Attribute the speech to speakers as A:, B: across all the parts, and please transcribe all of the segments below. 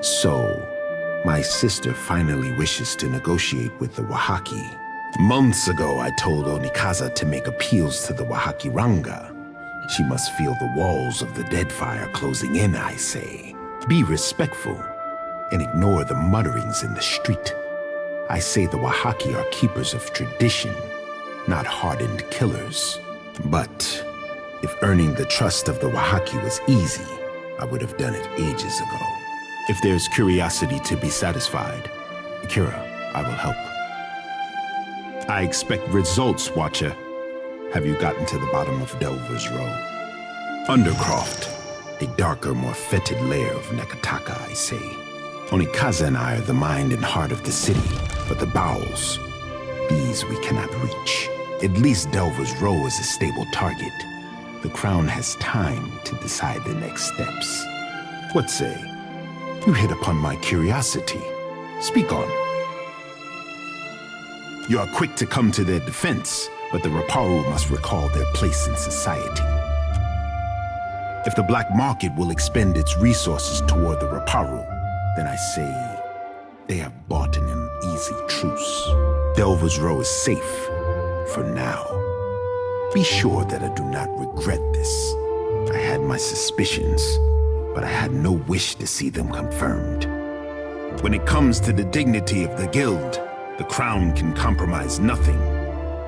A: So, my sister finally wishes to negotiate with the Wahaki. Months ago, I told Onikaza to make appeals to the Wahaki Ranga. She must feel the walls of the Deadfire closing in, I say. Be respectful and ignore the mutterings in the street. I say the Wahaki are keepers of tradition, not hardened killers. But if earning the trust of the Wahaki was easy, I would have done it ages ago. If there's curiosity to be satisfied, Akira, I will help. I expect results, Watcher. Have you gotten to the bottom of Delver's Row? Undercroft, a darker, more fetid layer of Nekataka, I say. Onikaza and I are the mind and heart of the city, but the bowels, these we cannot reach. At least Delver's Row is a stable target. The Crown has time to decide the next steps. What say? You hit upon my curiosity. Speak on. You are quick to come to their defense, but the Raparu must recall their place in society. If the black market will expend its resources toward the Raparu, then I say they have bought in an easy truce. Delver's Row is safe, for now. Be sure that I do not regret this. I had my suspicions, but I had no wish to see them confirmed. When it comes to the dignity of the guild, the Crown can compromise nothing.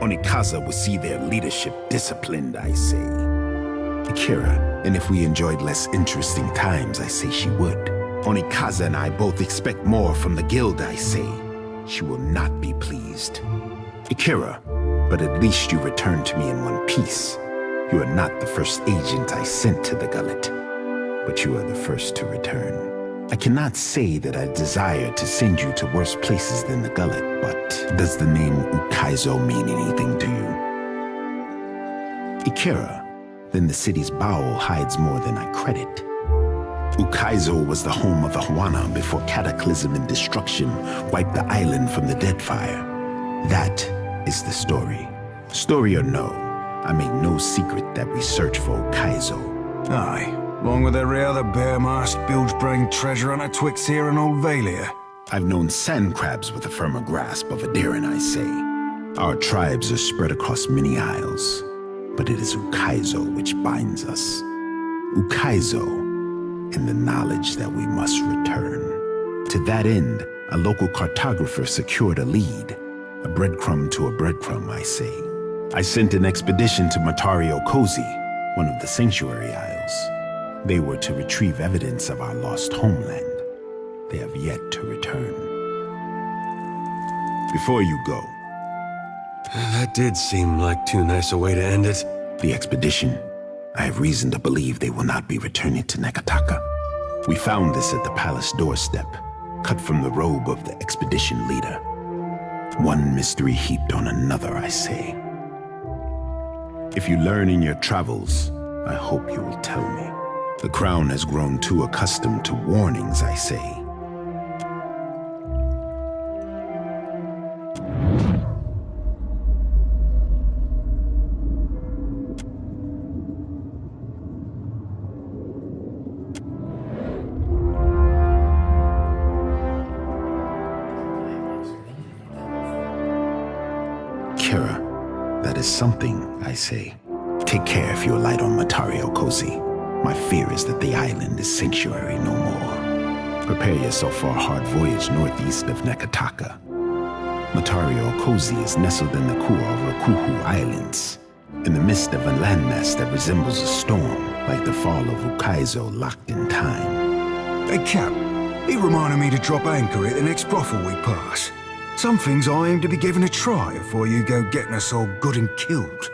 A: Onikaza will see their leadership disciplined, I say. Akira, and if we enjoyed less interesting times, I say she would. Onikaza and I both expect more from the guild, I say. She will not be pleased. Akira, but at least you returned to me in one piece. You are not the first agent I sent to the gullet, but you are the first to return. I cannot say that I desire to send you to worse places than the gullet, but does the name Ukaizo mean anything to you? Akira, then the city's bowel hides more than I credit. Ukaizo was the home of the Hwana before cataclysm and destruction wiped the island from the Deadfire. That is the story. Story or no, I make no secret that we search for Ukaizo.
B: Aye. Along with every other bear-masked, bilge-brained treasure hunter twixt here and Old Valia.
A: I've known sand crabs with a firmer grasp of a Darin, I say. Our tribes are spread across many isles, but it is Ukaizo which binds us. Ukaizo, and the knowledge that we must return. To that end, a local cartographer secured a lead. A breadcrumb to a breadcrumb, I say. I sent an expedition to Matario Kozi, one of the Sanctuary Isles. They were to retrieve evidence of our lost homeland. They have yet to return. Before you go...
C: That did seem like too nice a way to end it.
A: The expedition. I have reason to believe they will not be returning to Nekataka. We found this at the palace doorstep, cut from the robe of the expedition leader. One mystery heaped on another, I say. If you learn in your travels, I hope you will tell me. The Crown has grown too accustomed to warnings, I say. Kira, that is something, I say. Take care if you alight on Matario Kozi. My fear is that the island is sanctuary no more. Prepare yourself for a hard voyage northeast of Nekataka. Matario Kozi is nestled in the Kuo-Rakuhu Islands, in the midst of a landmass that resembles a storm, like the fall of Ukaizo locked in time.
B: Hey, Cap, he reminded me to drop anchor at the next brothel we pass. Some things I aim to be given a try before you go getting us all good and killed.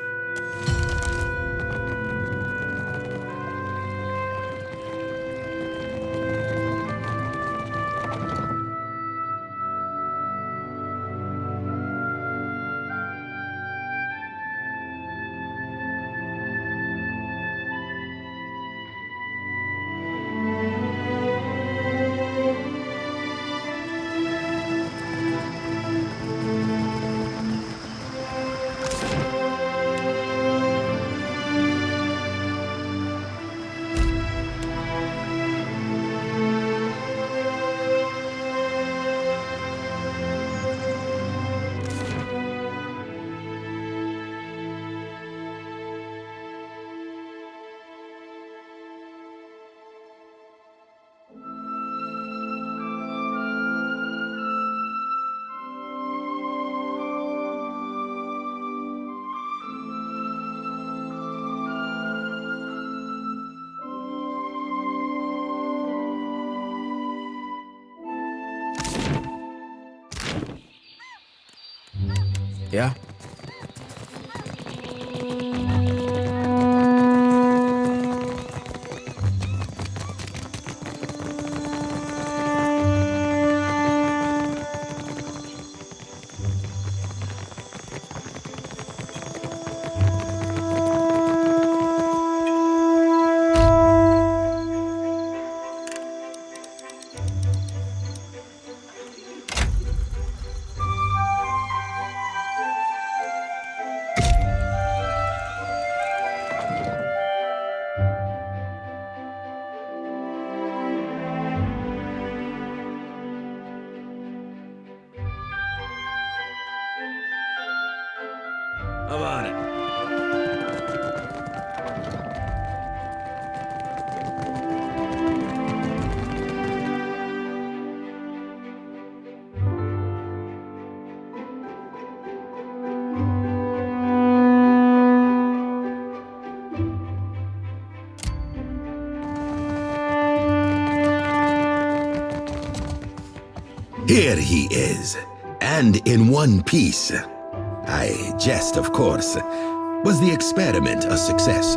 D: Yeah?
C: I'm on it.
E: Here he is, and in one piece. I jest, of course. Was the experiment a success?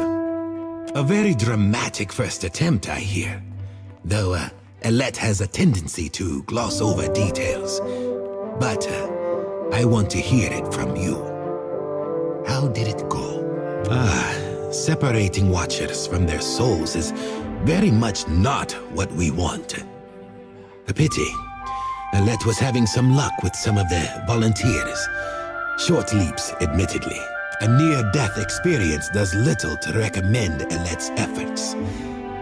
F: A very dramatic first attempt, I hear. Though, Alette has a tendency to gloss over details. But, I want to hear it from you. How did it go? Separating Watchers from their souls is very much not what we want. A pity. Alette was having some luck with some of the volunteers. Short leaps, admittedly. A near-death experience does little to recommend Alette's efforts.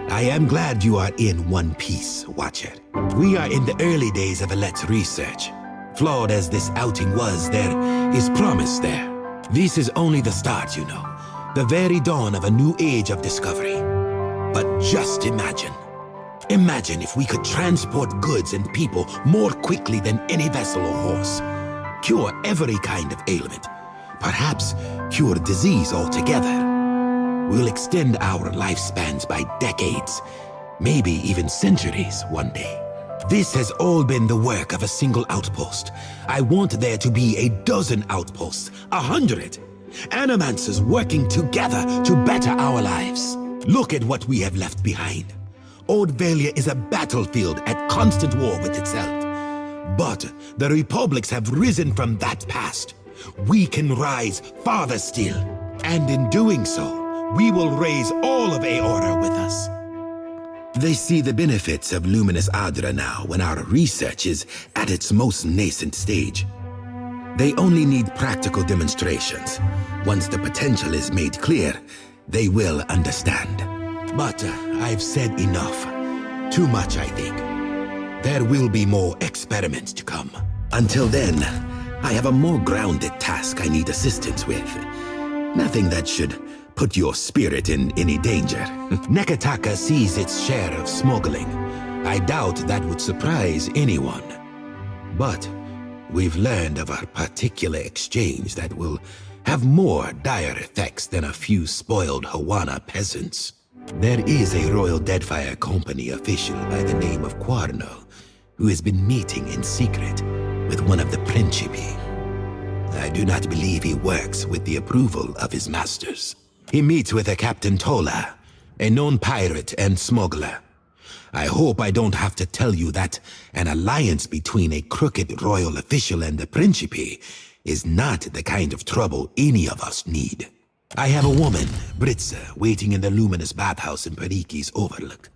F: I am glad you are in one piece, Watcher. We are in the early days of Alette's research. Flawed as this outing was, there is promise there. This is only the start, you know. The very dawn of a new age of discovery. But just imagine. Imagine if we could transport goods and people more quickly than any vessel or horse. Cure every kind of ailment. Perhaps cure disease altogether. We'll extend our lifespans by decades, maybe even centuries one day. This has all been the work of a single outpost. I want there to be a dozen outposts, 100. Animancers working together to better our lives. Look at what we have left behind. Old Valia is a battlefield at constant war with itself. But the republics have risen from that past. We can rise farther still. And in doing so, we will raise all of Aora with us.
E: They see the benefits of Luminous Adra now when our research is at its most nascent stage. They only need practical demonstrations. Once the potential is made clear, they will understand.
F: But I've said enough. Too much, I think. There will be more experiments to come.
E: Until then, I have a more grounded task I need assistance with. Nothing that should put your spirit in any danger.
F: Nekataka sees its share of smuggling. I doubt that would surprise anyone. But we've learned of a particular exchange that will have more dire effects than a few spoiled Hawana peasants. There is a Royal Deadfire Company official by the name of Quarno who has been meeting in secret with one of the Principi. I do not believe he works with the approval of his masters. He meets with a Captain Tola, a known pirate and smuggler. I hope I don't have to tell you that an alliance between a crooked royal official and the Principi is not the kind of trouble any of us need. I have a woman, Britza, waiting in the luminous bathhouse in Pariki's Overlook.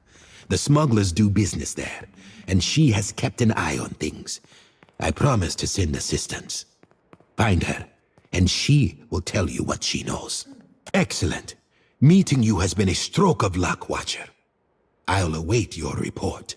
F: The smugglers do business there, and she has kept an eye on things. I promise to send assistance. Find her, and she will tell you what she knows. Excellent. Meeting you has been a stroke of luck, Watcher. I'll await your report.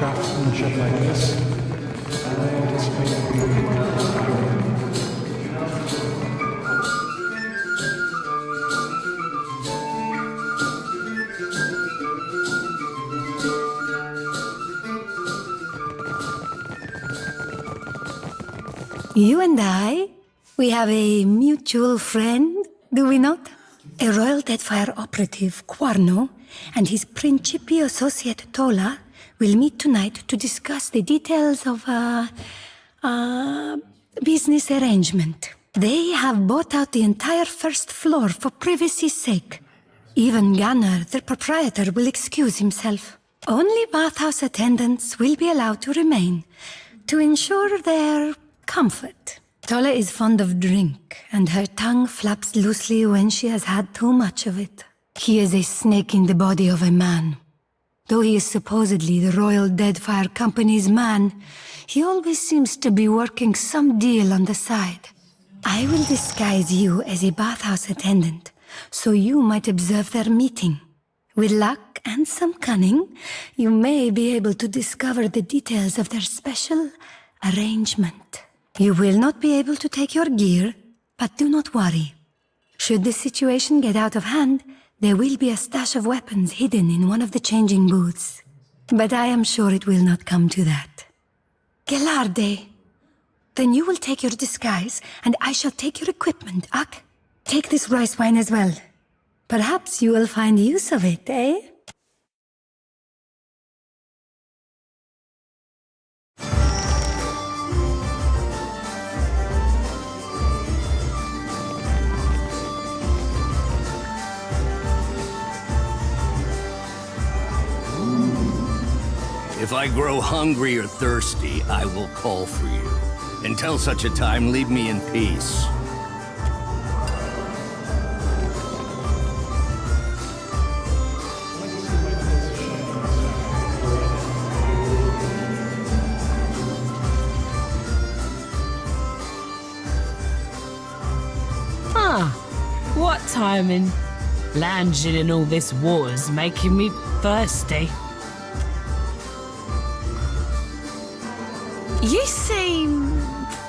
D: craftsmanship like this, I anticipate it being
G: You and I, we have a mutual friend, do we not? A royal Deadfire operative, Quarno, and his Principio associate, Tola, will meet tonight to discuss the details of business arrangement. They have bought out the entire first floor for privacy's sake. Even Gunnar, their proprietor, will excuse himself. Only bathhouse attendants will be allowed to remain to ensure their comfort. Tola is fond of drink, and her tongue flaps loosely when she has had too much of it. He is a snake in the body of a man. Though he is supposedly the Royal Deadfire Company's man, he always seems to be working some deal on the side. I will disguise you as a bathhouse attendant, so you might observe their meeting. With luck and some cunning, you may be able to discover the details of their special arrangement. You will not be able to take your gear, but do not worry. Should the situation get out of hand, there will be a stash of weapons hidden in one of the changing booths. But I am sure it will not come to that. Gelarde, then you will take your disguise, and I shall take your equipment, Ak. Take this rice wine as well. Perhaps you will find use of it, eh?
H: If I grow hungry or thirsty, I will call for you. Until such a time, leave me in peace.
I: What timing? Lounging in all this water's making me thirsty. You seem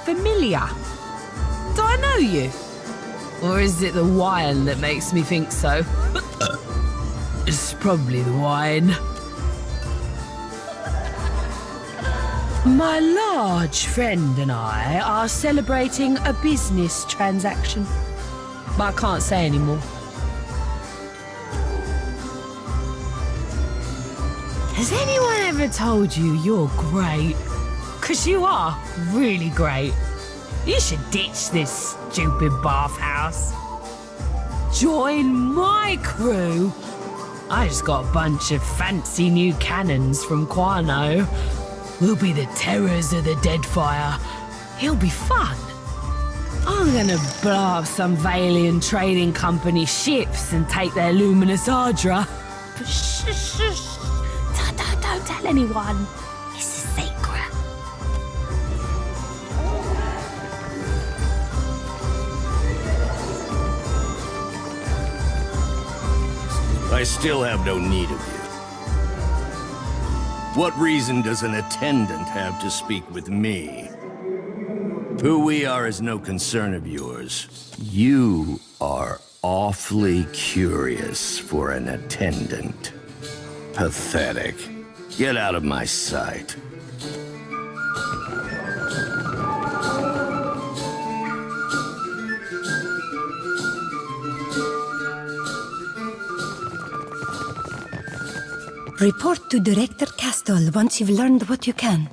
I: familiar. Do I know you? Or is it the wine that makes me think so? It's probably the wine. My large friend and I are celebrating a business transaction. But I can't say anymore. Has anyone ever told you you're great? 'Cause you are really great. You should ditch this stupid bathhouse. Join my crew. I just got a bunch of fancy new cannons from Quano. We'll be the terrors of the Deadfire. It'll be fun. I'm gonna blow up some Valian trading company ships and take their luminous Ardra. But shh. Don't tell anyone. It's a secret.
H: I still have no need of you. What reason does an attendant have to speak with me? Who we are is no concern of yours. You are awfully curious for an attendant. Pathetic. Get out of my sight.
G: Report to Director Castle once you've learned what you can.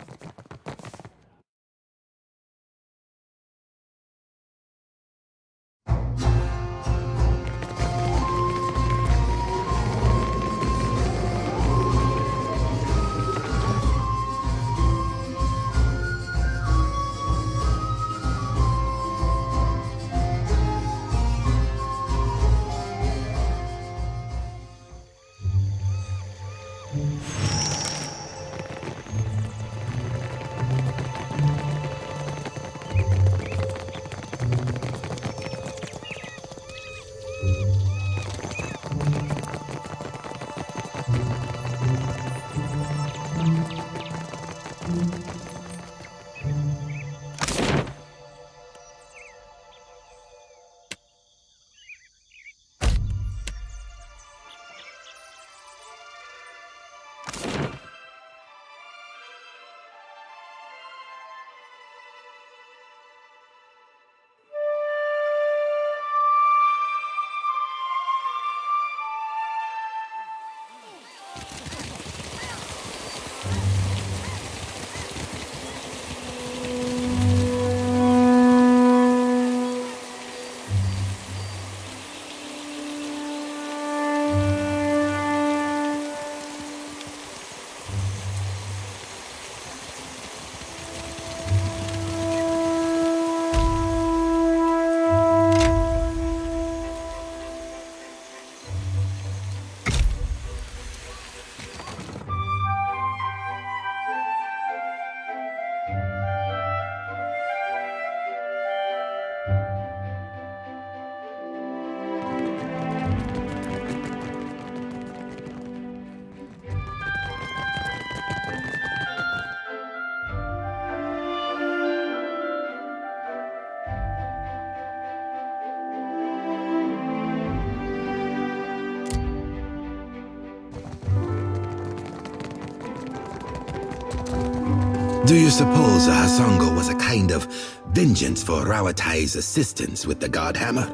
F: Do you suppose Hasongo was a kind of vengeance for Rawatai's assistance with the Godhammer?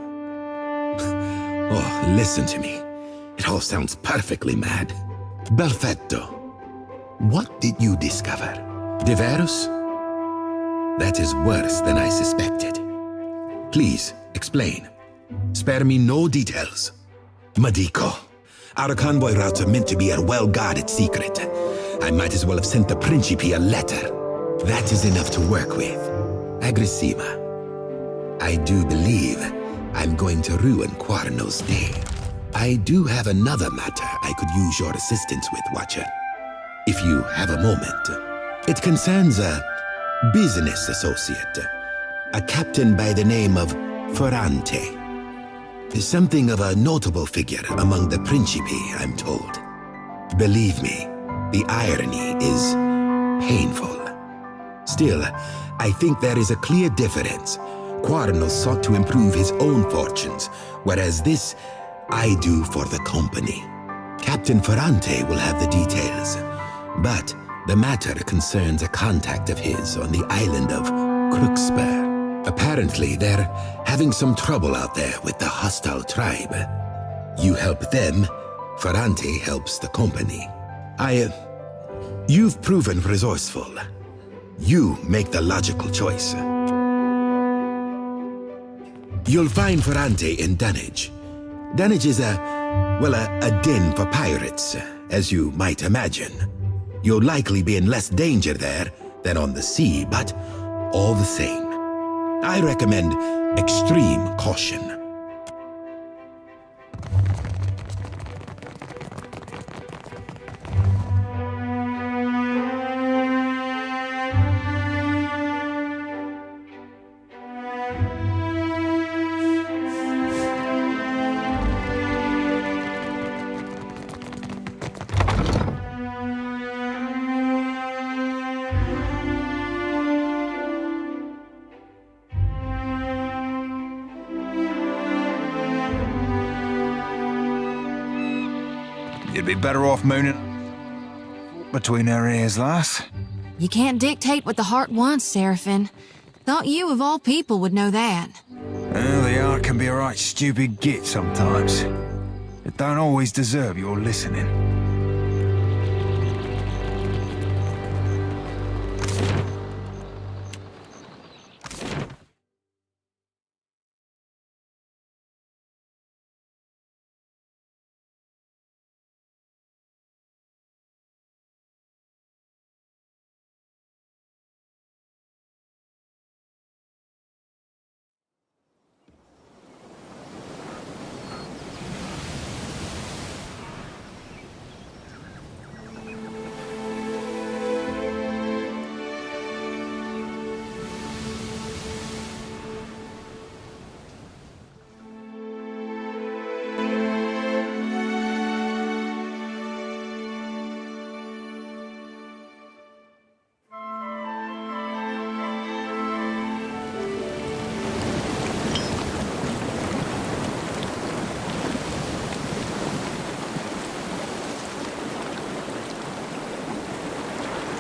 F: Oh, listen to me. It all sounds perfectly mad. Perfetto. What did you discover? Diverus? That is worse than I suspected. Please, explain. Spare me no details. Madiko, our convoy routes are meant to be a well-guarded secret. I might as well have sent the Principe a letter. That is enough to work with. Agrissima, I do believe I'm going to ruin Quarno's day. I do have another matter I could use your assistance with, Watcher. If you have a moment. It concerns a business associate. A captain by the name of Ferrante. Something of a notable figure among the Principi, I'm told. Believe me, the irony is painful. Still, I think there is a clear difference. Quarno sought to improve his own fortunes, whereas this, I do for the company. Captain Ferrante will have the details, but the matter concerns a contact of his on the island of Crookspur. Apparently, they're having some trouble out there with the hostile tribe. You help them, Ferrante helps the company. You've proven resourceful. You make the logical choice. You'll find Ferrante in Dunnage. Dunnage is a den for pirates, as you might imagine. You'll likely be in less danger there than on the sea, but all the same,
E: I recommend extreme caution.
B: You'd be better off mooning between our ears, lass.
J: You can't dictate what the heart wants, Seraphim. Thought you, of all people, would know that.
B: Well, the heart can be a right stupid git sometimes. It don't always deserve your listening.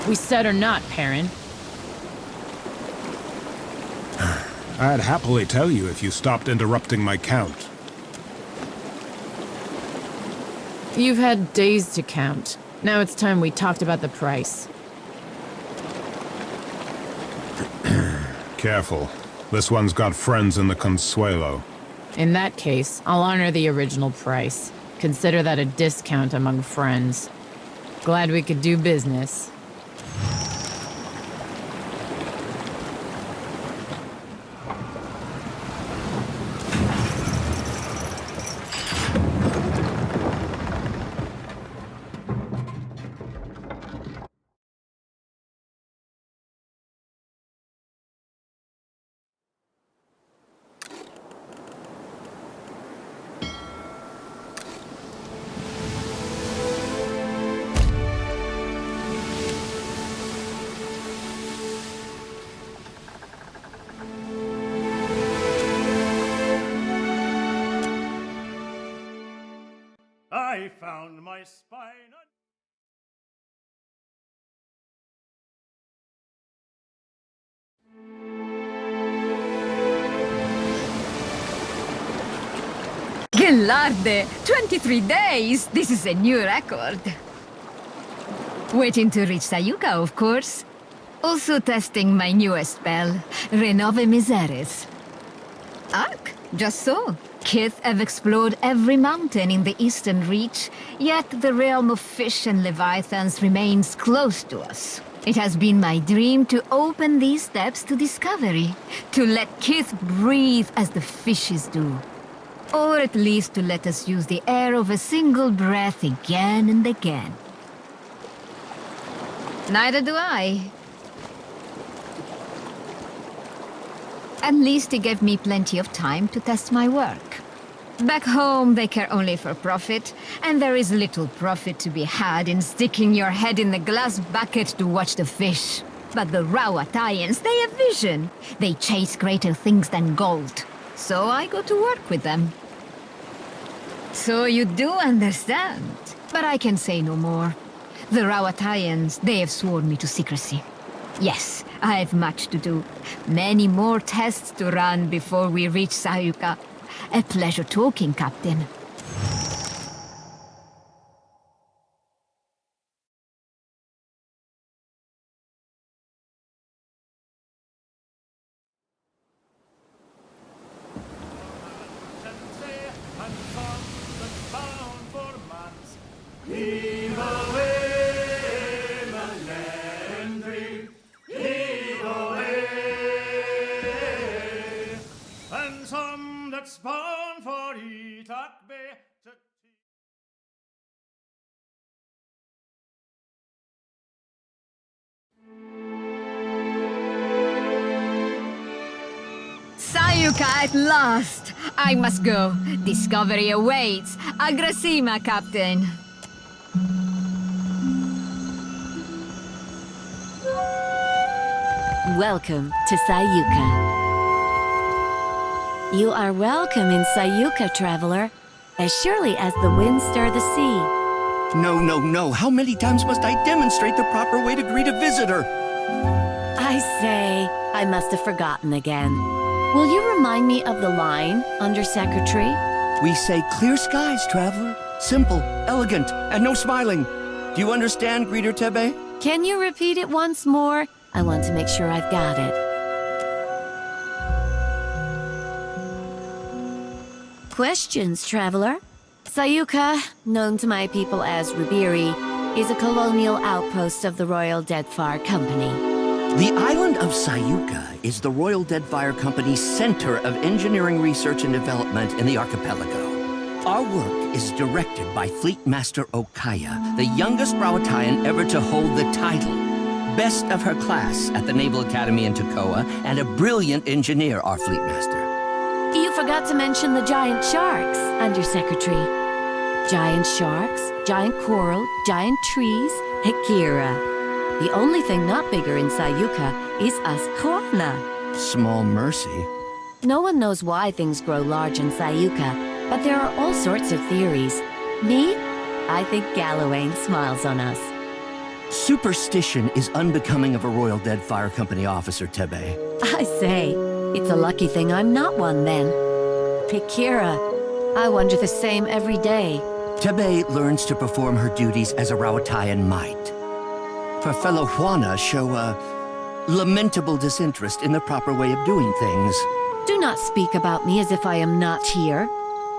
I: We said or not, Perrin.
K: I'd happily tell you if you stopped interrupting my count.
I: You've had days to count. Now it's time we talked about the price.
K: Careful. This one's got friends in the Consuelo.
I: In that case, I'll honor the original price. Consider that a discount among friends. Glad we could do business.
L: I found my spine.
M: Gelarde! 23 days! This is a new record. Waiting to reach Sayuka, of course. Also testing my newest spell, Renove Miseres. Ark, just so. Kith have explored every mountain in the Eastern Reach, yet the realm of fish and leviathans remains close to us. It has been my dream to open these steps to discovery, to let Kith breathe as the fishes do. Or at least to let us use the air of a single breath again and again. Neither do I. At least it gave me plenty of time to test my work. Back home, they care only for profit, and there is little profit to be had in sticking your head in the glass bucket to watch the fish. But the Rawatayans, they have vision. They chase greater things than gold. So I go to work with them. So you do understand. But I can say no more. The Rawatayans, they have sworn me to secrecy. Yes, I have much to do. Many more tests to run before we reach Sayuka. A pleasure talking, Captain.
L: was born for Itakbe.
M: Sayuka at last! I must go. Discovery awaits. Agrasima, Captain.
N: Welcome to Sayuka. You are welcome in Sayuka, traveler, as surely as the winds stir the sea.
H: No, no, no. How many times must I demonstrate the proper way to greet a visitor?
N: I say, I must have forgotten again. Will you remind me of the line, Undersecretary?
H: We say clear skies, traveler. Simple, elegant, and no smiling. Do you understand, Greeter Tebe?
N: Can you repeat it once more? I want to make sure I've got it. Questions, traveler? Sayuka, known to my people as Ribiri, is a colonial outpost of the Royal Deadfire Company.
H: The island of Sayuka is the Royal Deadfire Company's center of engineering research and development in the archipelago. Our work is directed by Fleet Master Okaya, the youngest Rawatayan ever to hold the title. Best of her class at the Naval Academy in Tokoa, and a brilliant engineer, our Fleet Master.
N: You forgot to mention the giant sharks, Undersecretary. Giant sharks, giant coral, giant trees, Akira. The only thing not bigger in Sayuka is Askorna.
H: Small mercy.
N: No one knows why things grow large in Sayuka, but there are all sorts of theories. Me? I think Gallowayne smiles on us.
H: Superstition is unbecoming of a Royal Deadfire Company officer, Tebe.
N: I say, it's a lucky thing I'm not one then. Akira, I wonder the same every day.
H: Tebe learns to perform her duties as a Rawatayan might. Her fellow Juana show a lamentable disinterest in the proper way of doing things.
N: Do not speak about me as if I am not here.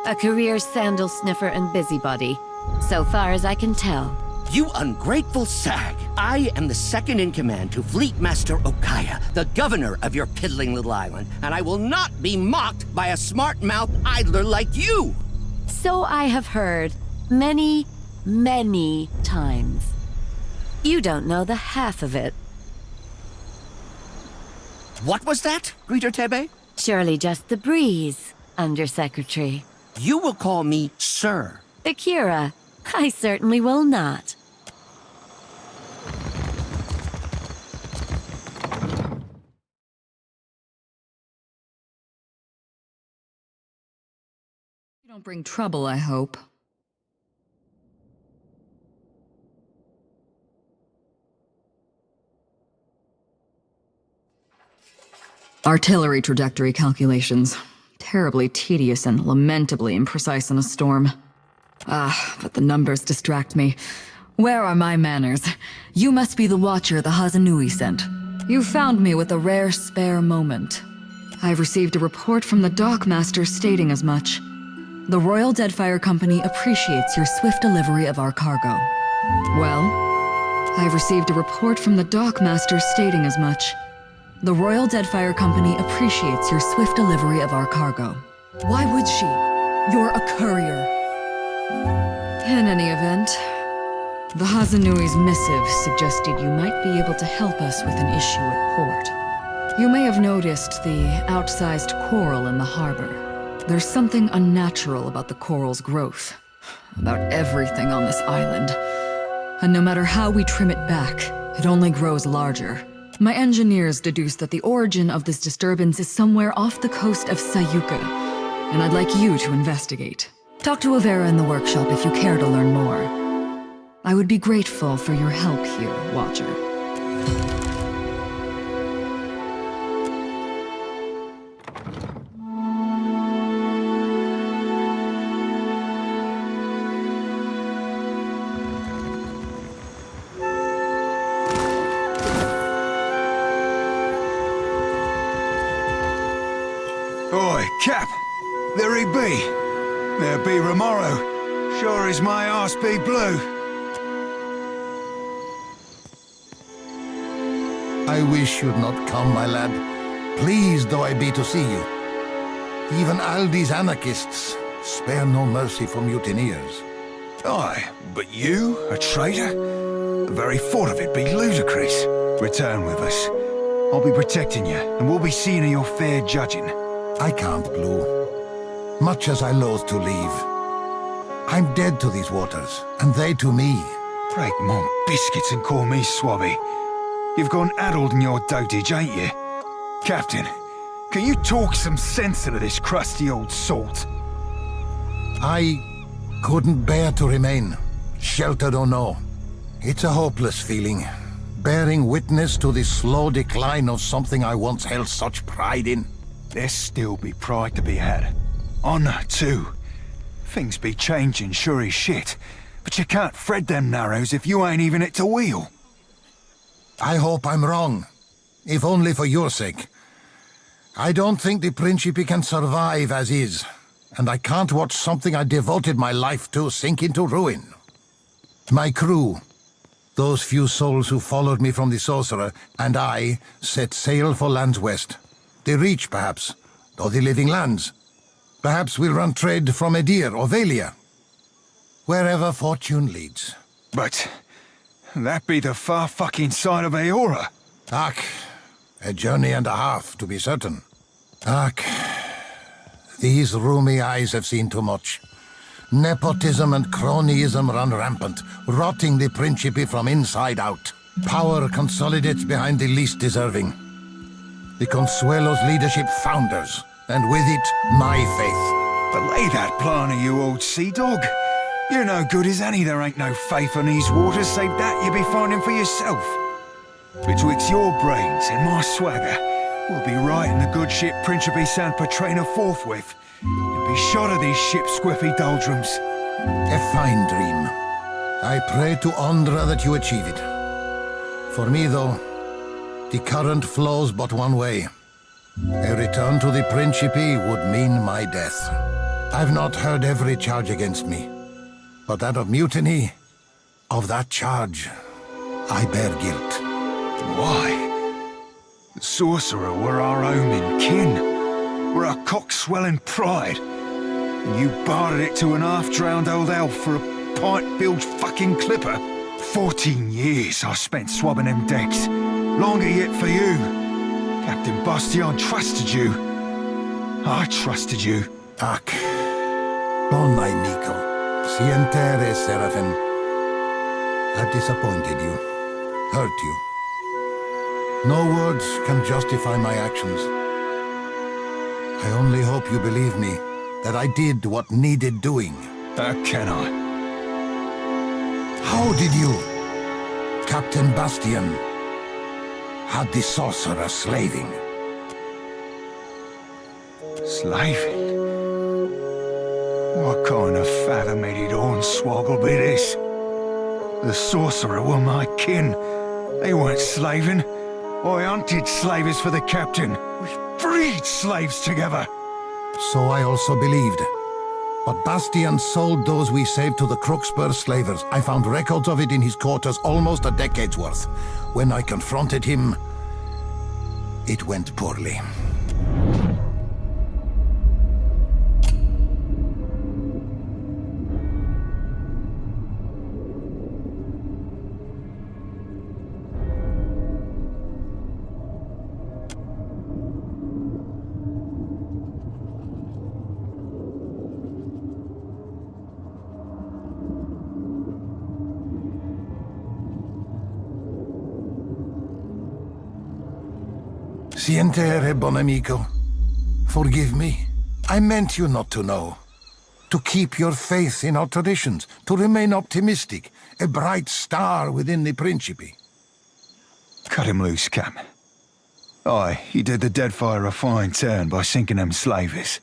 N: A career sandal sniffer and busybody, so far as I can tell.
H: You ungrateful sag! I am the second in command to Fleet Master Okaya, the governor of your piddling little island, and I will not be mocked by a smart-mouthed idler like you!
N: So I have heard many, many times. You don't know the half of it.
H: What was that, Greeter Tebe?
N: Surely just the breeze, Undersecretary.
H: You will call me Sir.
N: Akira, I certainly will not.
O: You don't bring trouble, I hope. Artillery trajectory calculations. Terribly tedious and lamentably imprecise in a storm. But the numbers distract me. Where are my manners? You must be the watcher the Hazanui sent. You found me with a rare spare moment. I've received a report from the dockmaster stating as much. The Royal Deadfire Company appreciates your swift delivery of our cargo. Well, I've received a report from the dockmaster stating as much. The Royal Deadfire Company appreciates your swift delivery of our cargo. Why would she? You're a courier. In any event, the Hazanui's missive suggested you might be able to help us with an issue at port. You may have noticed the outsized coral in the harbor. There's something unnatural about the coral's growth, about everything on this island. And no matter how we trim it back, it only grows larger. My engineers deduced that the origin of this disturbance is somewhere off the coast of Sayuka, and I'd like you to investigate. Talk to Avera in the workshop if you care to learn more. I would be grateful for your help here, Watcher.
B: Oi, Cap! There he be. There be Romero. Sure as my arse be blue.
P: I wish you'd not come, my lad. Pleased though I be to see you. Even Aldi's anarchists spare no mercy for mutineers.
B: Aye, but you, a traitor? The very thought of it be ludicrous. Return with us. I'll be protecting you, and we'll be seeing to your fair judging.
P: I can't, Blue. Much as I loathe to leave. I'm dead to these waters, and they to me.
B: Break my biscuits and call me Swabby. You've gone addled in your dotage, ain't you? Captain, can you talk some sense into this crusty old salt?
P: I couldn't bear to remain, sheltered or no. It's a hopeless feeling, bearing witness to the slow decline of something I once held such pride in.
B: There still be pride to be had. Honor, too. Things be changing, sure as shit. But you can't thread them narrows if you ain't even at the wheel.
P: I hope I'm wrong, if only for your sake. I don't think the Principe can survive as is, and I can't watch something I devoted my life to sink into ruin. My crew, those few souls who followed me from the Sorcerer, and I set sail for lands west. The Reach, perhaps, or the Living Lands. Perhaps we'll run trade from Edir or Valia. Wherever fortune leads.
B: But that be the far fucking side of Aora.
P: Ak, a journey and a half, to be certain. Ak, these roomy eyes have seen too much. Nepotism and cronyism run rampant, rotting the Principe from inside out. Power consolidates behind the least deserving. The Consuelo's leadership founders, and with it, my faith.
B: But lay that plan of you, old sea dog. You're no good as any, there ain't no faith in these waters, save that you be finding for yourself. Betwixt your brains and my swagger, we'll be right in the good ship Principe San Petrina forthwith, and be shot of these ship's squiffy doldrums.
P: A fine dream. I pray to Ondra that you achieve it. For me, though, the current flows but one way. A return to the Principe would mean my death. I've not heard every charge against me, but that of mutiny, of that charge, I bear guilt.
B: Why? The Sorcerer were our omen kin. We're our cock-swelling pride. And you bartered it to an half-drowned old elf for a pint-bilged fucking clipper. 14 years I spent swabbing them decks. Longer yet for you. Captain Bastion trusted you. I trusted you.
P: Ak. Bon Nico. Sientere, Seraphim. I've disappointed you. Hurt you. No words can justify my actions. I only hope you believe me, that I did what needed doing.
B: How can I?
P: How did you, Captain Bastion, had the Sorcerer slaving?
B: Slaving? What kind of fathom-headed hornswoggle be this? The Sorcerer were my kin. They weren't slaving. I hunted slavers for the captain. We freed slaves together.
P: So I also believed. But Bastion sold those we saved to the Crooksburg slavers. I found records of it in his quarters, almost a decade's worth. When I confronted him, it went poorly. Sientere, bon amico. Forgive me. I meant you not to know. To keep your faith in our traditions. To remain optimistic. A bright star within the Principe.
B: Cut him loose, Cap. Aye, he did the Deadfire a fine turn by sinking them slavers.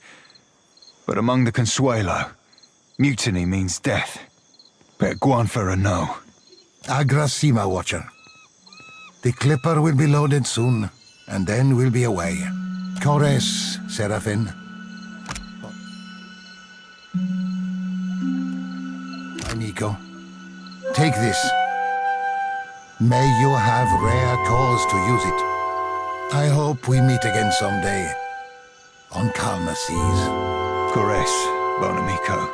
B: But among the Consuelo, mutiny means death. Bet Guanfer a no.
P: Agrasima, Watcher. The Clipper will be loaded soon. And then we'll be away. Chores, Seraphim. Amico, take this. May you have rare cause to use it. I hope we meet again someday. On on calmer seas.
B: Caress, bon amico.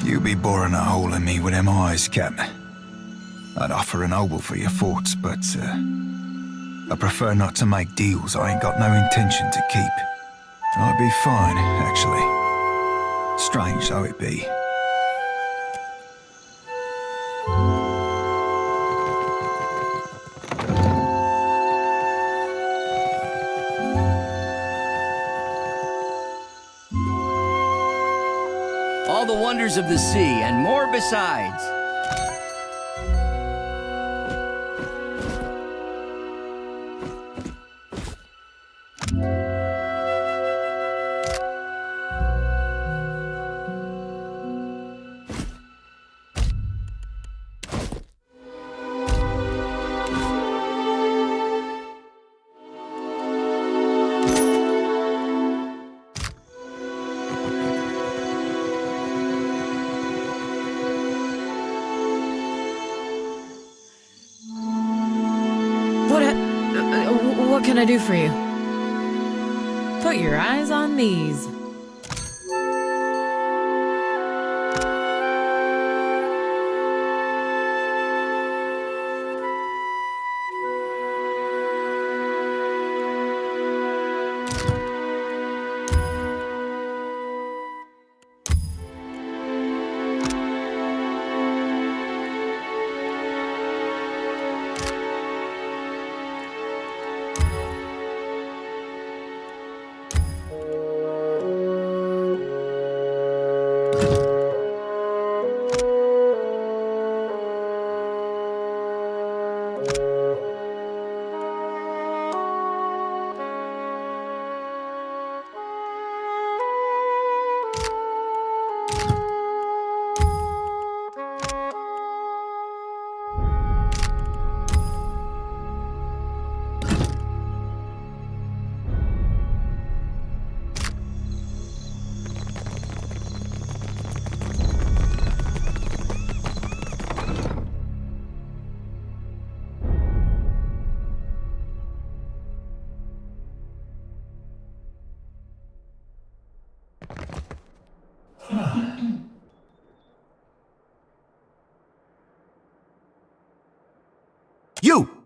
B: You be boring a hole in me with them eyes, Captain. I'd offer an obol for your thoughts, but I prefer not to make deals I ain't got no intention to keep. I'd be fine, actually. Strange though it be.
H: All the wonders of the sea, and more besides.
I: What can I do for you? Put your eyes on these.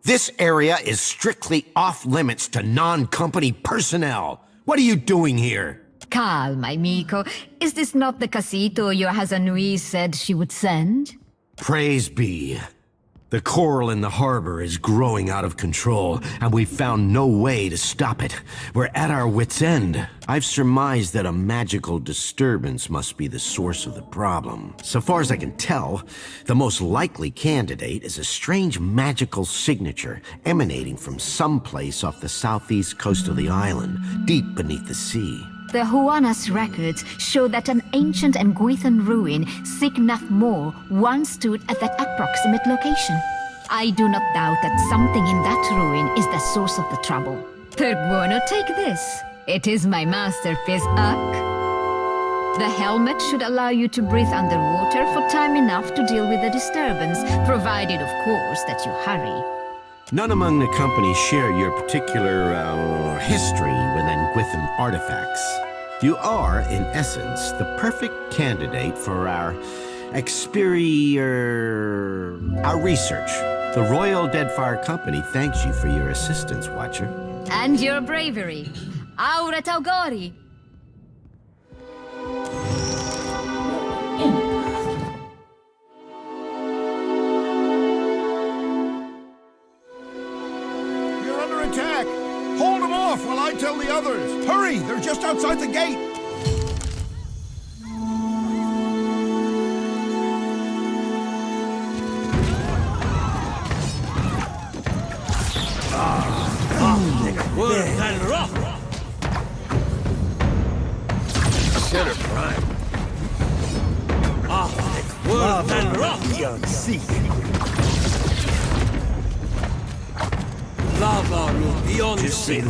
F: This area is strictly off-limits to non-company personnel. What are you doing here?
M: Calma, amico. Is this not the casito your Hazanui said she would send?
F: Praise be. The coral in the harbor is growing out of control, and we've found no way to stop it. We're at our wits' end. I've surmised that a magical disturbance must be the source of the problem. So far as I can tell, the most likely candidate is a strange magical signature emanating from someplace off the southeast coast of the island, deep beneath the sea.
M: The Huana's records show that an ancient and Guithan ruin, Signaf Mor, once stood at that approximate location. I do not doubt that something in that ruin is the source of the trouble. Perguano, take this. It is my masterpiece, Uck. The helmet should allow you to breathe underwater for time enough to deal with the disturbance, provided, of course, that you hurry.
F: None among the company share your particular, history with Nguithan artifacts. You are, in essence, the perfect candidate for our research. The Royal Deadfire Company thanks you for your assistance, Watcher.
M: And your bravery. Aura Taugori!
P: Attack! Hold them off while I tell the others! Hurry! They're just outside the gate!
C: Center prime. Word and rock! Lava room beyond the sea. Lava room beyond the sea.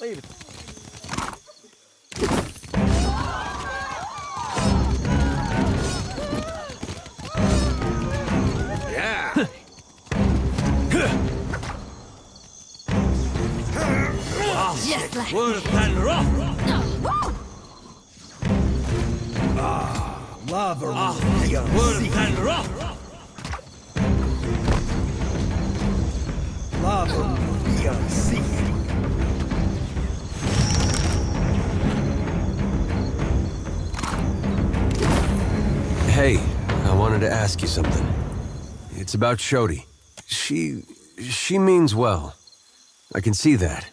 L: Leave it.
C: Word and rock!
P: Lava
C: Word and rock!
P: Lava beyond sea.
C: Hey, I wanted to ask you something. It's about Shodi. She means well. I can see that.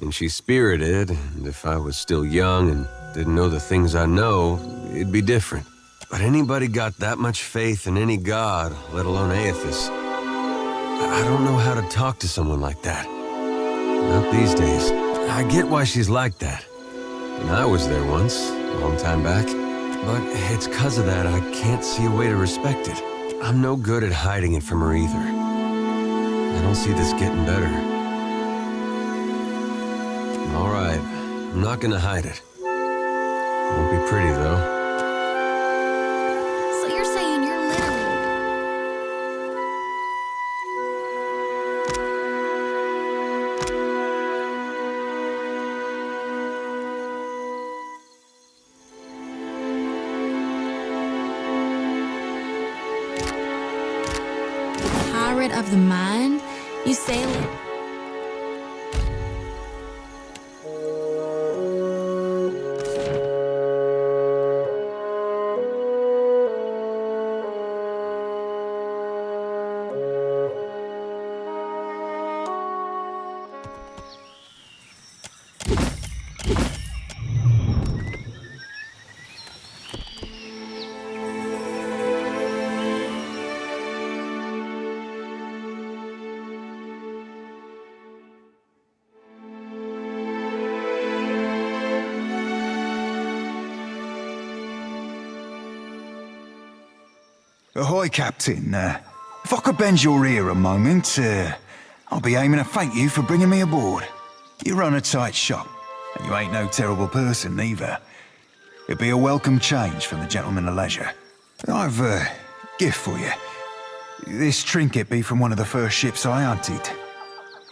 C: And she's spirited, and if I was still young and didn't know the things I know, it'd be different. But anybody got that much faith in any god, let alone Aethys? I don't know how to talk to someone like that. Not these days. I get why she's like that. And I was there once, a long time back. But it's 'cause of that I can't see a way to respect it. I'm no good at hiding it from her either. I don't see this getting better. All right, I'm not gonna hide it. Won't be pretty, though.
J: So you're saying you're literally... Pirate of the mind? You sailor?
B: Ahoy, Captain. If I could bend your ear a moment, I'll be aiming to thank you for bringing me aboard. You run a tight shop, and you ain't no terrible person, neither. It'd be a welcome change from the gentleman of leisure. I've a gift for you. This trinket be from one of the first ships I hunted.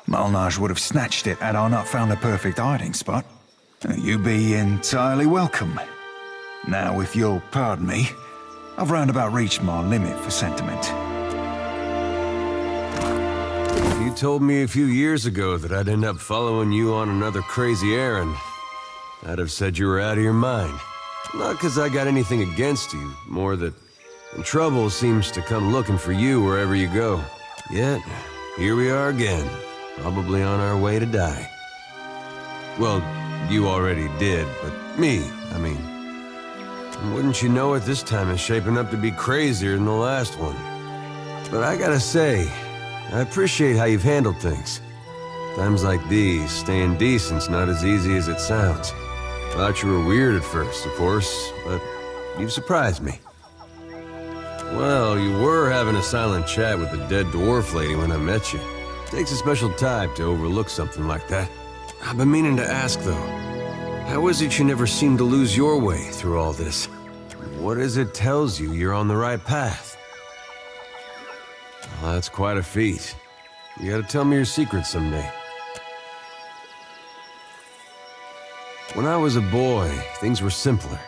B: Malnage would have snatched it had I not found a perfect hiding spot. You be entirely welcome. Now, if you'll pardon me, I've roundabout reached my limit for sentiment.
C: You told me a few years ago that I'd end up following you on another crazy errand. I'd have said you were out of your mind. Not because I got anything against you, more that trouble seems to come looking for you wherever you go. Yet, here we are again, probably on our way to die. Well, you already did, but me, I mean. And wouldn't you know it, this time is shaping up to be crazier than the last one. But I gotta say, I appreciate how you've handled things. Times like these, staying decent's not as easy as it sounds. Thought you were weird at first, of course, but you've surprised me. Well, you were having a silent chat with the dead dwarf lady when I met you. Takes a special type to overlook something like that. I've been meaning to ask, though. How is it you never seem to lose your way through all this? What is it tells you you're on the right path? Well, that's quite a feat. You gotta tell me your secrets someday. When I was a boy, things were simpler.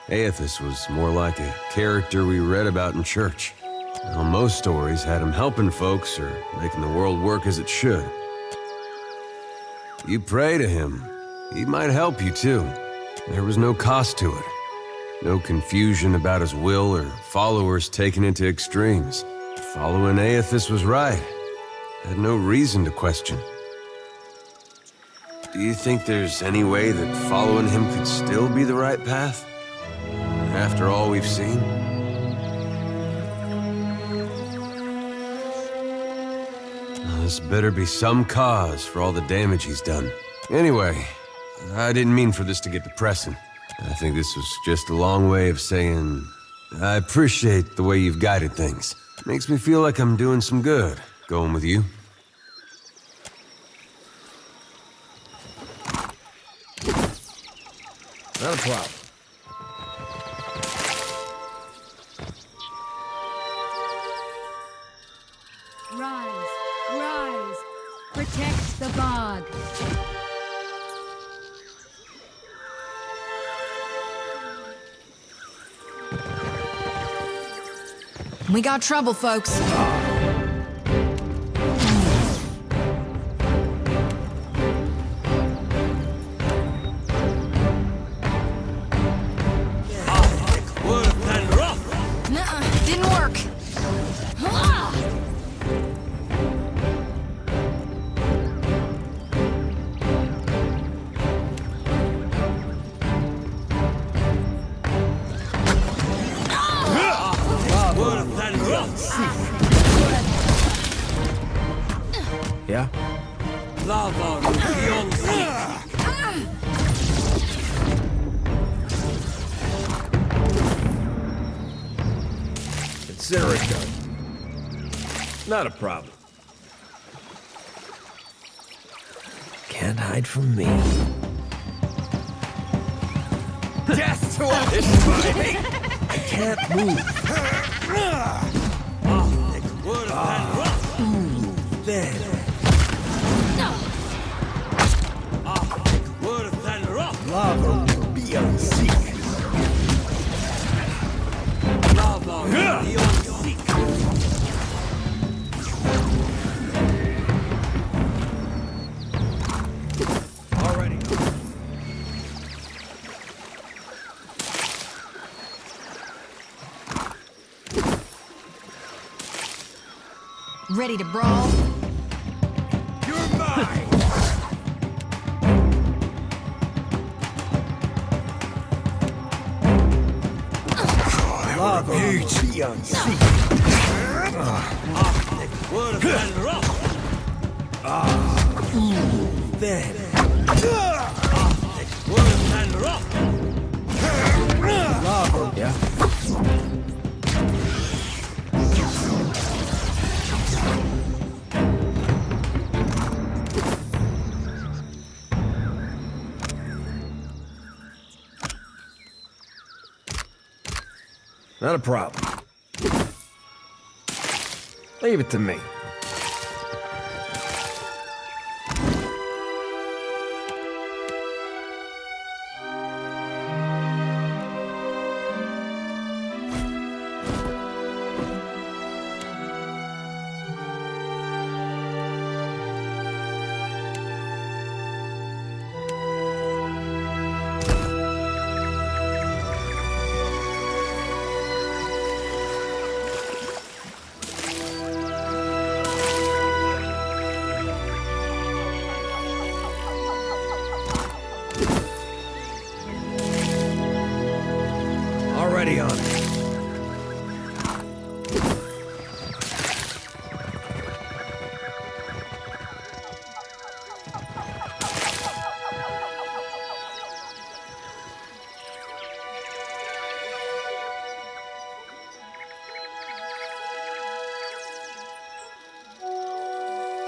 C: Aethys was more like a character we read about in church. Well, most stories had him helping folks or making the world work as it should. You pray to him, he might help you too. There was no cost to it. No confusion about his will or followers taken into extremes. Following Aethys was right. Had no reason to question. Do you think there's any way that following him could still be the right path? After all we've seen? This better be some cause for all the damage he's done. Anyway, I didn't mean for this to get depressing. I think this was just a long way of saying I appreciate the way you've guided things. Makes me feel like I'm doing some good, going with you.
Q: Not a problem.
N: Rise, rise, protect the bog.
J: We got trouble, folks. Nuh-uh, didn't work.
Q: Yeah? Consider it done. Not a problem. Can't hide from me. Death to all this fighting! I can't move. Then. Lava will be unseek. Lava will be unseek. Already.
J: Ready to brawl?
Q: You're mine! Lava will be unseek. Then. Lava, yeah. Not a problem. Leave it to me. on it.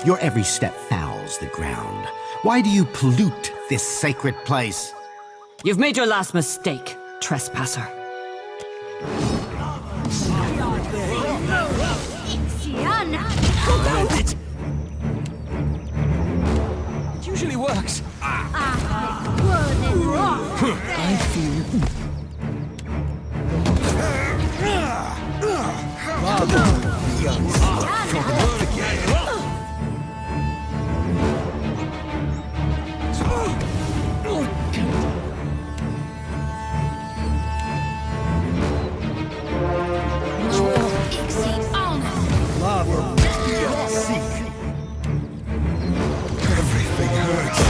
R: Your every step fouls the ground. Why do you pollute this sacred place?
S: You've made your last mistake, trespasser.
Q: It usually works.
S: I feel...
B: Everything hurts.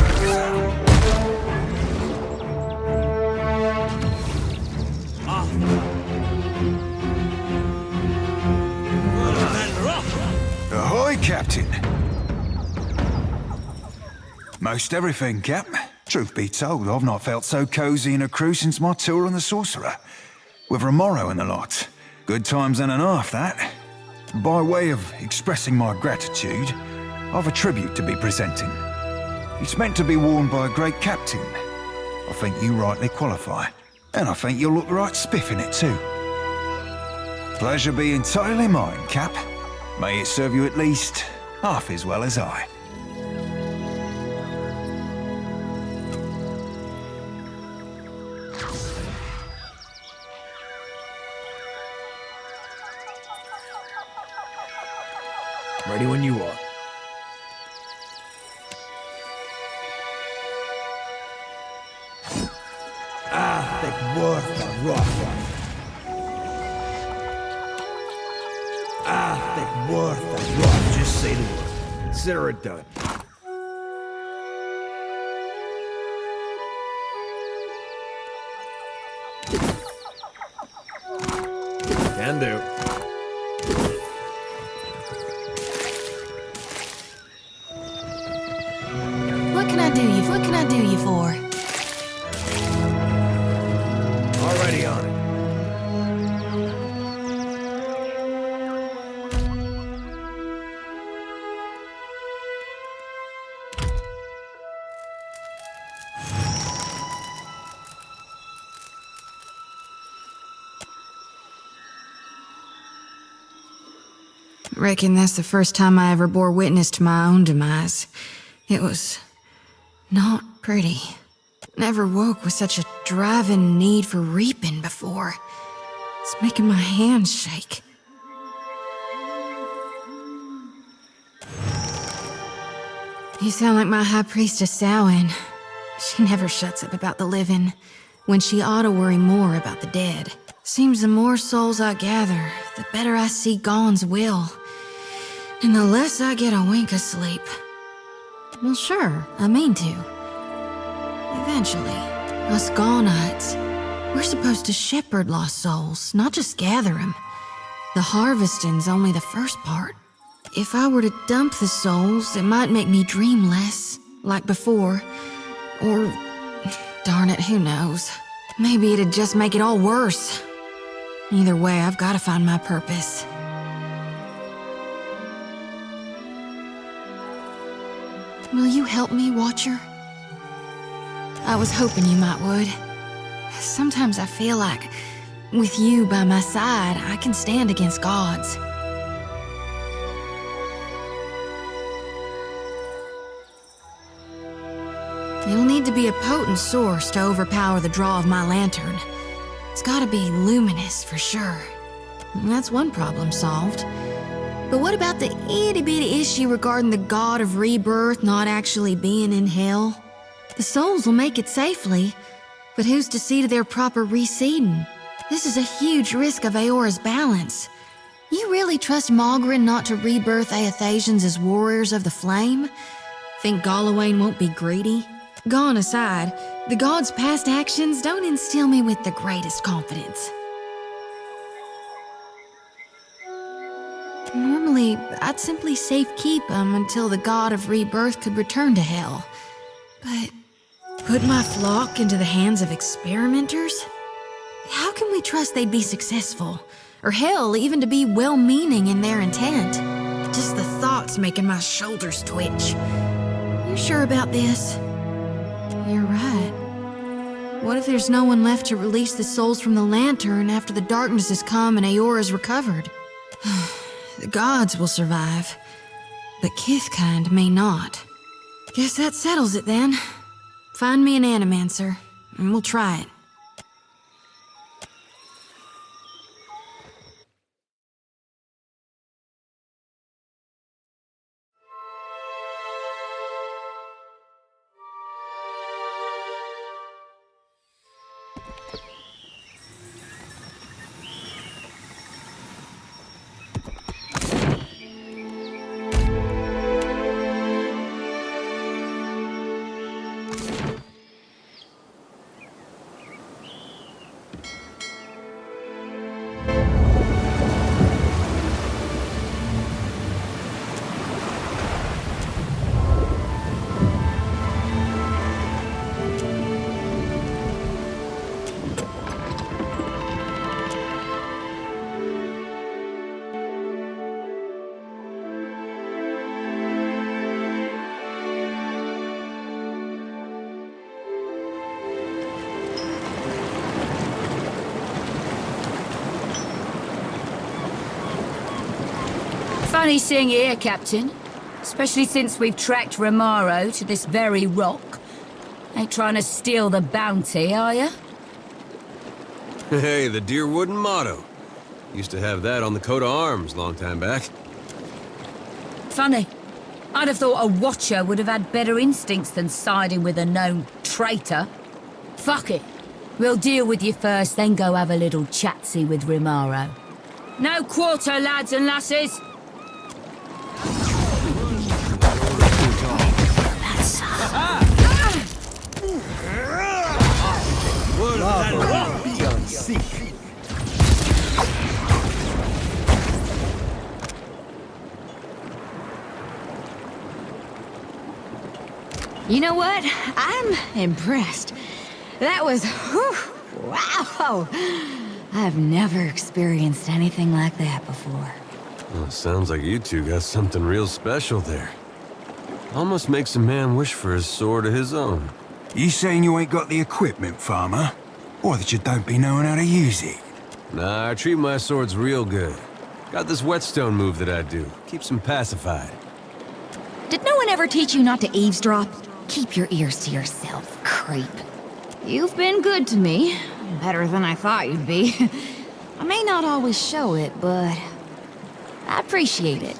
B: Ahoy, Captain. Most everything, Cap. Truth be told, I've not felt so cozy in a crew since my tour on the Sorcerer. With Romero and the lot. Good times and a half, that. By way of expressing my gratitude, I've a tribute to be presenting. It's meant to be worn by a great captain. I think you rightly qualify. And I think you'll look the right spiff in it too. Pleasure be entirely mine, Cap. May it serve you at least half as well as I.
Q: Ready when you are.
R: The worth the rock. The worth the rock.
Q: Just say the word. Consider it done. Can do.
J: What can I do you for?
Q: Already on it.
J: Reckon that's the first time I ever bore witness to my own demise. It was not pretty. Never woke with such a driving need for reaping before. It's making my hands shake. You sound like my high priestess Samhain. She never shuts up about the living, when she ought to worry more about the dead. Seems the more souls I gather, the better I see Gaun's will, and the less I get a wink of sleep. Well, sure, I mean to. Eventually, us Gaunites, we're supposed to shepherd lost souls, not just gather them. The harvesting's only the first part. If I were to dump the souls, it might make me dream less, like before. Or, darn it, who knows? Maybe it'd just make it all worse. Either way, I've got to find my purpose. Will you help me, Watcher? I was hoping you might would. Sometimes I feel like, with you by my side, I can stand against gods. You'll need to be a potent source to overpower the draw of my lantern. It's gotta be luminous, for sure. That's one problem solved. But what about the itty-bitty issue regarding the god of rebirth not actually being in hell? The souls will make it safely, but who's to see to their proper reseeding? This is a huge risk of Aora's balance. You really trust Malgrin not to rebirth Aethasians as warriors of the flame? Think Galawain won't be greedy? Gone aside, the god's past actions don't instill me with the greatest confidence. Normally, I'd simply safekeep them until the god of rebirth could return to hell. But put my flock into the hands of experimenters? How can we trust they'd be successful? Or hell, even to be well-meaning in their intent? Just the thought's making my shoulders twitch. You sure about this? You're right. What if there's no one left to release the souls from the lantern after the darkness has come and Aora's recovered? The gods will survive, but Kithkind may not. Guess that settles it then. Find me an animancer, and we'll try it.
T: Funny seeing you here, Captain. Especially since we've tracked Romaro to this very rock. Ain't trying to steal the bounty, are ya?
C: Hey, the deer wooden motto. Used to have that on the coat of arms long time back.
T: Funny. I'd have thought a watcher would have had better instincts than siding with a known traitor. Fuck it. We'll deal with you first, then go have a little chatsy with Romaro. No quarter, lads and lasses!
M: You know what? I'm impressed. That was... whew, wow! I've never experienced anything like that before.
C: Well, it sounds like you two got something real special there. Almost makes a man wish for a sword of his own.
B: You saying you ain't got the equipment, farmer? Or that you don't be knowing how to use it?
C: Nah, I treat my swords real good. Got this whetstone move that I do. Keeps him pacified.
M: Did no one ever teach you not to eavesdrop? Keep your ears to yourself, creep. You've been good to me. Better than I thought you'd be. I may not always show it, but I appreciate it.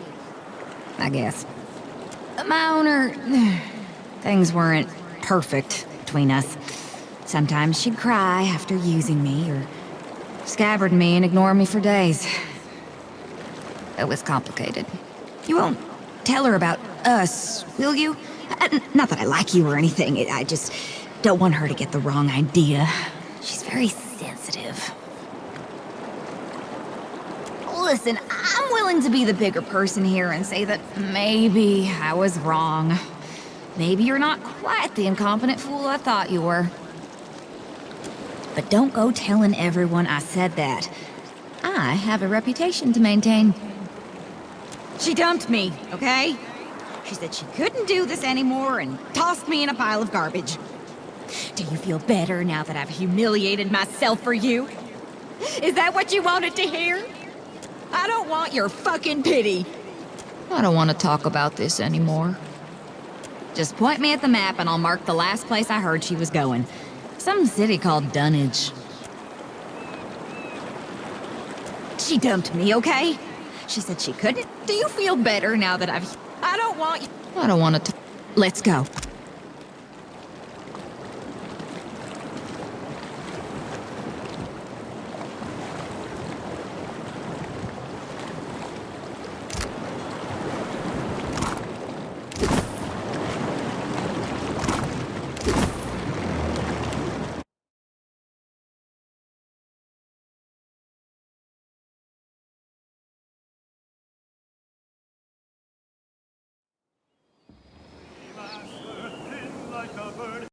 M: I guess. My owner... things weren't perfect between us. Sometimes she'd cry after using me, or scabbard me and ignore me for days. It was complicated. You won't tell her about us, will you? Not that I like you or anything, I just don't want her to get the wrong idea. She's very sensitive. Listen, I'm willing to be the bigger person here and say that maybe I was wrong. Maybe you're not quite the incompetent fool I thought you were. But don't go telling everyone I said that. I have a reputation to maintain. She dumped me, okay? She said she couldn't do this anymore and tossed me in a pile of garbage. Do you feel better now that I've humiliated myself for you? Is that what you wanted to hear? I don't want your fucking pity. I don't want to talk about this anymore. Just point me at the map and I'll mark the last place I heard she was going. Some city called Dunwich. She dumped me, okay? She said she couldn't. Do you feel better now that I don't want you... I don't want to... Let's go.